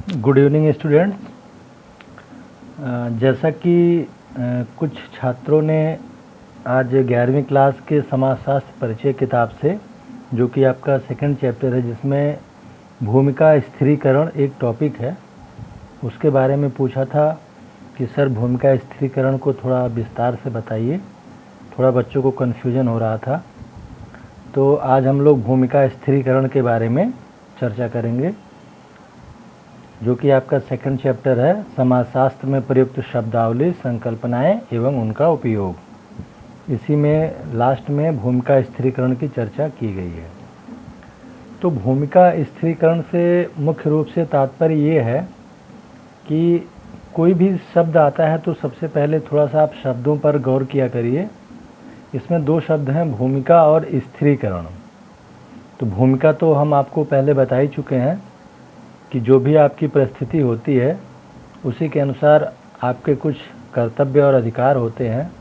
Good evening students. जैसा कि कुछ छात्रों ने आज 11वीं क्लास के समाजशास्त्र परिचय किताब से, जो कि आपका सेकंड चैप्टर है, जिसमें भूमिका स्थिरीकरण एक टॉपिक है, उसके बारे में पूछा था कि सर भूमिका स्थिरीकरण को थोड़ा विस्तार से बताइए। थोड़ा बच्चों को कन्फ्यूजन हो रहा था, तो आज हम लोग भूमिका स्थिरीकरण के बारे में चर्चा करेंगे, जो कि आपका सेकंड चैप्टर है, समाजशास्त्र में प्रयुक्त शब्दावली, संकल्पनाएं एवं उनका उपयोग। इसी में लास्ट में भूमिका स्थिरीकरण की चर्चा की गई है। तो भूमिका स्थिरीकरण से मुख्य रूप से तात्पर्य ये है कि कोई भी शब्द आता है तो सबसे पहले थोड़ा सा आप शब्दों पर गौर किया करिए। इसमें दो शब्द हैं, भूमिका और स्थिरीकरण। तो भूमिका तो हम आपको पहले बता ही चुके हैं कि जो भी आपकी परिस्थिति होती है उसी के अनुसार आपके कुछ कर्तव्य और अधिकार होते हैं।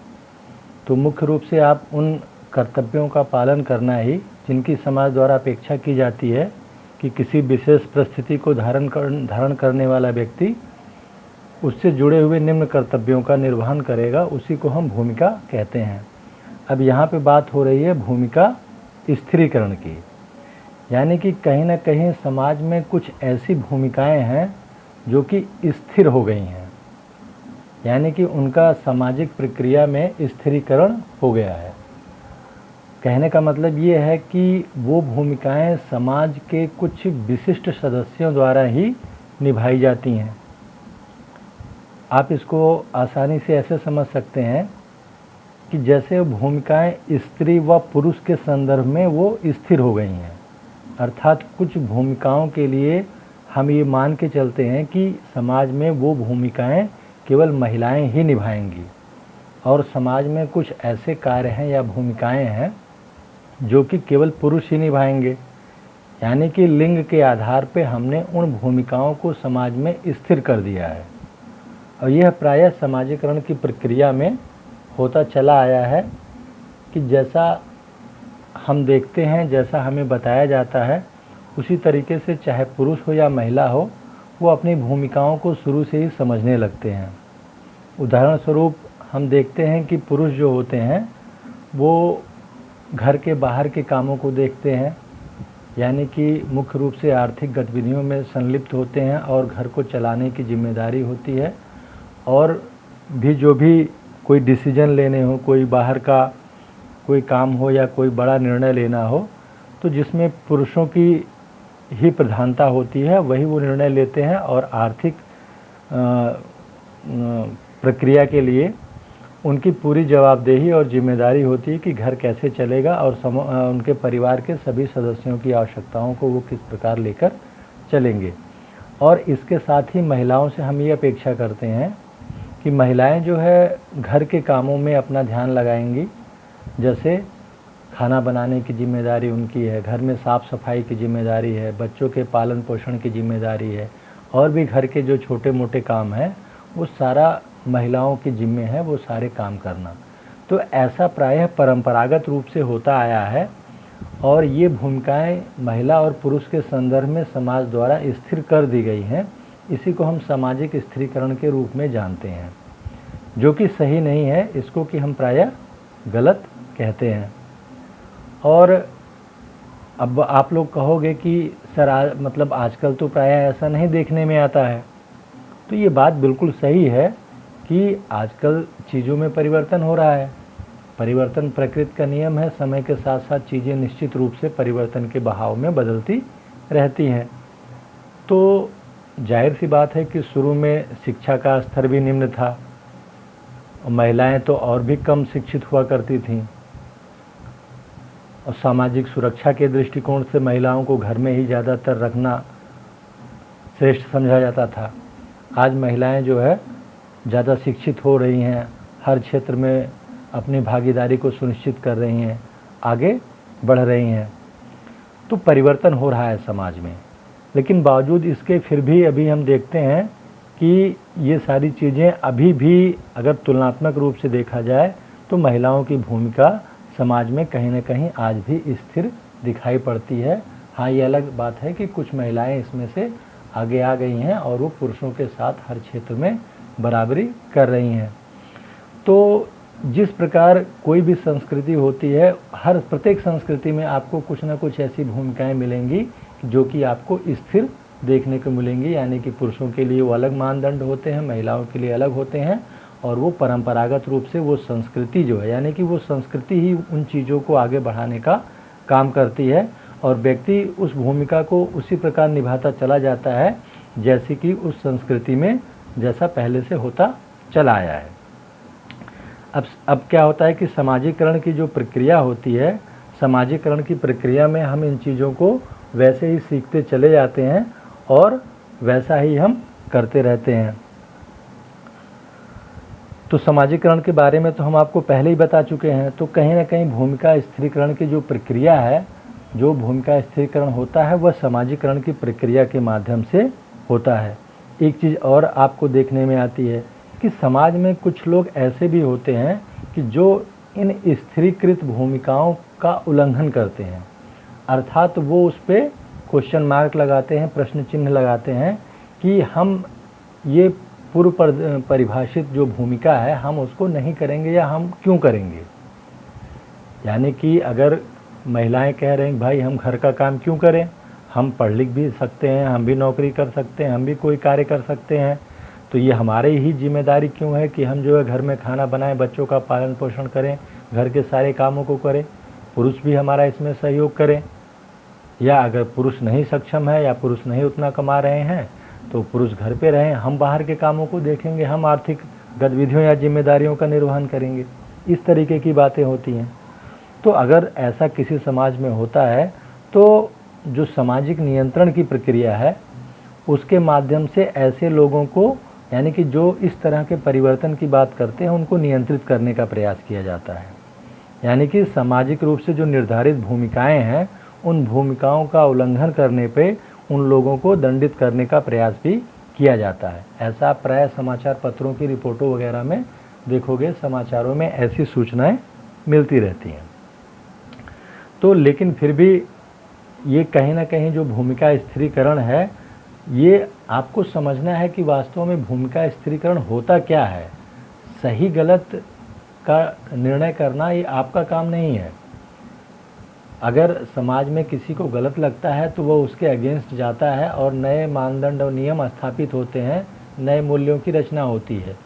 तो मुख्य रूप से आप उन कर्तव्यों का पालन करना ही, जिनकी समाज द्वारा अपेक्षा की जाती है कि किसी विशेष परिस्थिति को धारण करने वाला व्यक्ति उससे जुड़े हुए निम्न कर्तव्यों का निर्वहन करेगा, उसी को हम भूमिका कहते हैं। अब यहाँ पे बात हो रही है भूमिका स्थिरीकरण की, यानी कि कहीं ना कहीं समाज में कुछ ऐसी भूमिकाएं हैं जो कि स्थिर हो गई हैं, यानी कि उनका सामाजिक प्रक्रिया में स्थिरीकरण हो गया है। कहने का मतलब ये है कि वो भूमिकाएं समाज के कुछ विशिष्ट सदस्यों द्वारा ही निभाई जाती हैं। आप इसको आसानी से ऐसे समझ सकते हैं कि जैसे भूमिकाएं स्त्री व पुरुष के संदर्भ में वो स्थिर हो गई हैं, अर्थात कुछ भूमिकाओं के लिए हम ये मान के चलते हैं कि समाज में वो भूमिकाएं केवल महिलाएं ही निभाएंगी, और समाज में कुछ ऐसे कार्य हैं या भूमिकाएं हैं जो कि केवल पुरुष ही निभाएंगे। यानी कि लिंग के आधार पे हमने उन भूमिकाओं को समाज में स्थिर कर दिया है, और यह प्रायः समाजीकरण की प्रक्रिया में होता चला आया है कि जैसा हम देखते हैं, जैसा हमें बताया जाता है, उसी तरीके से चाहे पुरुष हो या महिला हो, वो अपनी भूमिकाओं को शुरू से ही समझने लगते हैं। उदाहरण स्वरूप हम देखते हैं कि पुरुष जो होते हैं वो घर के बाहर के कामों को देखते हैं, यानी कि मुख्य रूप से आर्थिक गतिविधियों में संलिप्त होते हैं और घर को चलाने की जिम्मेदारी होती है। और भी जो भी कोई डिसीजन लेने हो, कोई बाहर का कोई काम हो या कोई बड़ा निर्णय लेना हो, तो जिसमें पुरुषों की ही प्रधानता होती है, वही वो निर्णय लेते हैं, और आर्थिक प्रक्रिया के लिए उनकी पूरी जवाबदेही और जिम्मेदारी होती है कि घर कैसे चलेगा और उनके परिवार के सभी सदस्यों की आवश्यकताओं को वो किस प्रकार लेकर चलेंगे। और इसके साथ ही महिलाओं से हम ये अपेक्षा करते हैं कि महिलाएं जो है घर के कामों में अपना ध्यान लगाएंगी। जैसे खाना बनाने की जिम्मेदारी उनकी है, घर में साफ़ सफाई की जिम्मेदारी है, बच्चों के पालन पोषण की जिम्मेदारी है, और भी घर के जो छोटे मोटे काम हैं वो सारा महिलाओं की जिम्मे है, वो सारे काम करना। तो ऐसा प्रायः परंपरागत रूप से होता आया है, और ये भूमिकाएं महिला और पुरुष के संदर्भ में समाज द्वारा स्थिर कर दी गई हैं। इसी को हम सामाजिक स्थिरीकरण के रूप में जानते हैं, जो कि सही नहीं है, इसको कि हम प्रायः गलत कहते हैं। और अब आप लोग कहोगे कि सर मतलब आजकल तो प्रायः ऐसा नहीं देखने में आता है। तो ये बात बिल्कुल सही है कि आजकल चीज़ों में परिवर्तन हो रहा है। परिवर्तन प्रकृति का नियम है, समय के साथ साथ चीज़ें निश्चित रूप से परिवर्तन के बहाव में बदलती रहती हैं। तो जाहिर सी बात है कि शुरू में शिक्षा का स्तर भी निम्न था, महिलाएं तो और भी कम शिक्षित हुआ करती थीं, और सामाजिक सुरक्षा के दृष्टिकोण से महिलाओं को घर में ही ज़्यादातर रखना श्रेष्ठ समझा जाता था। आज महिलाएं जो है ज़्यादा शिक्षित हो रही हैं, हर क्षेत्र में अपनी भागीदारी को सुनिश्चित कर रही हैं, आगे बढ़ रही हैं। तो परिवर्तन हो रहा है समाज में, लेकिन बावजूद इसके फिर भी अभी हम देखते हैं कि ये सारी चीज़ें अभी भी अगर तुलनात्मक रूप से देखा जाए तो महिलाओं की भूमिका समाज में कहीं ना कहीं आज भी स्थिर दिखाई पड़ती है। हाँ, ये अलग बात है कि कुछ महिलाएं इसमें से आगे आ गई हैं और वो पुरुषों के साथ हर क्षेत्र में बराबरी कर रही हैं। तो जिस प्रकार कोई भी संस्कृति होती है, हर प्रत्येक संस्कृति में आपको कुछ ना कुछ ऐसी भूमिकाएं मिलेंगी जो कि आपको स्थिर देखने को मिलेंगी, यानी कि पुरुषों के लिए वो अलग मानदंड होते हैं, महिलाओं के लिए अलग होते हैं, और वो परंपरागत रूप से वो संस्कृति जो है, यानी कि वो संस्कृति ही उन चीज़ों को आगे बढ़ाने का काम करती है और व्यक्ति उस भूमिका को उसी प्रकार निभाता चला जाता है जैसे कि उस संस्कृति में जैसा पहले से होता चला आया है। अब क्या होता है कि सामाजिकरण की जो प्रक्रिया होती है, सामाजिकरण की प्रक्रिया में हम इन चीज़ों को वैसे ही सीखते चले जाते हैं और वैसा ही हम करते रहते हैं। तो सामाजिकरण के बारे में तो हम आपको पहले ही बता चुके हैं। तो कहीं ना कहीं भूमिका स्थिरीकरण की जो प्रक्रिया है, जो भूमिका स्थिरीकरण होता है वह सामाजिकरण की प्रक्रिया के माध्यम से होता है। एक चीज़ और आपको देखने में आती है कि समाज में कुछ लोग ऐसे भी होते हैं कि जो इन स्थिरीकृत भूमिकाओं का उल्लंघन करते हैं, अर्थात वो उस पर क्वेश्चन मार्क लगाते हैं, प्रश्न चिन्ह लगाते हैं कि हम ये पूर्व परिभाषित जो भूमिका है हम उसको नहीं करेंगे या हम क्यों करेंगे। यानी कि अगर महिलाएं कह रहे हैं भाई हम घर का काम क्यों करें, हम पढ़ लिख भी सकते हैं, हम भी नौकरी कर सकते हैं, हम भी कोई कार्य कर सकते हैं, तो ये हमारे ही जिम्मेदारी क्यों है कि हम जो है घर में खाना बनाएं, बच्चों का पालन पोषण करें, घर के सारे कामों को करें, पुरुष भी हमारा इसमें सहयोग करें। या अगर पुरुष नहीं सक्षम है या पुरुष नहीं उतना कमा रहे हैं तो पुरुष घर पे रहें, हम बाहर के कामों को देखेंगे, हम आर्थिक गतिविधियों या जिम्मेदारियों का निर्वहन करेंगे। इस तरीके की बातें होती हैं। तो अगर ऐसा किसी समाज में होता है तो जो सामाजिक नियंत्रण की प्रक्रिया है उसके माध्यम से ऐसे लोगों को, यानी कि जो इस तरह के परिवर्तन की बात करते हैं, उनको नियंत्रित करने का प्रयास किया जाता है। यानी कि सामाजिक रूप से जो निर्धारित भूमिकाएं हैं उन भूमिकाओं का उल्लंघन करने पे उन लोगों को दंडित करने का प्रयास भी किया जाता है। ऐसा प्राय समाचार पत्रों की रिपोर्टों वगैरह में देखोगे, समाचारों में ऐसी सूचनाएं मिलती रहती हैं। तो लेकिन फिर भी ये कहीं ना कहीं जो भूमिका स्थिरीकरण है, ये आपको समझना है कि वास्तव में भूमिका स्थिरीकरण होता क्या है। सही गलत का निर्णय करना ये आपका काम नहीं है। अगर समाज में किसी को गलत लगता है तो वो उसके अगेंस्ट जाता है और नए मानदंड और नियम स्थापित होते हैं, नए मूल्यों की रचना होती है।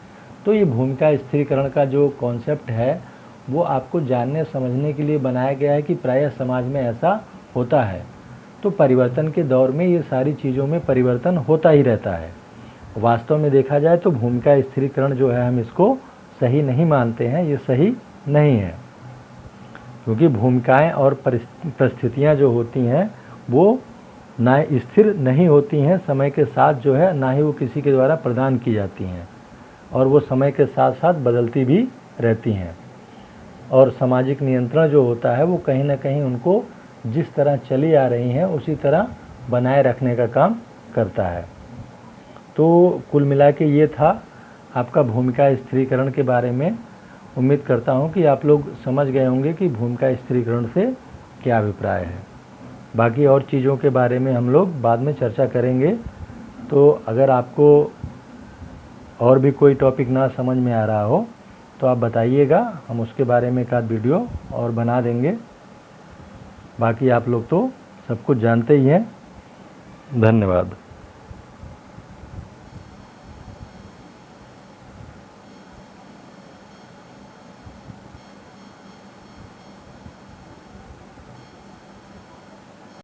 तो ये भूमिका स्थिरीकरण का जो कॉन्सेप्ट है वो आपको जानने समझने के लिए बनाया गया है कि प्रायः समाज में ऐसा होता है। तो परिवर्तन के दौर में ये सारी चीज़ों में परिवर्तन होता ही रहता है। वास्तव में देखा जाए तो भूमिका स्थिरीकरण जो है हम इसको सही नहीं मानते हैं, ये सही नहीं है, क्योंकि भूमिकाएं और परिस्थितियां जो होती हैं वो ना स्थिर नहीं होती हैं, समय के साथ जो है ना ही वो किसी के द्वारा प्रदान की जाती हैं, और वो समय के साथ साथ बदलती भी रहती हैं। और सामाजिक नियंत्रण जो होता है वो कहीं ना कहीं उनको जिस तरह चली आ रही हैं उसी तरह बनाए रखने का काम करता है। तो कुल मिला के ये था आपका भूमिका स्थिरीकरण के बारे में। उम्मीद करता हूँ कि आप लोग समझ गए होंगे कि भूमिका स्थिरीकरण से क्या अभिप्राय है। बाकी और चीज़ों के बारे में हम लोग बाद में चर्चा करेंगे। तो अगर आपको और भी कोई टॉपिक ना समझ में आ रहा हो तो आप बताइएगा, हम उसके बारे में एक आध वीडियो और बना देंगे। बाकी आप लोग तो सब कुछ जानते ही हैं। धन्यवाद।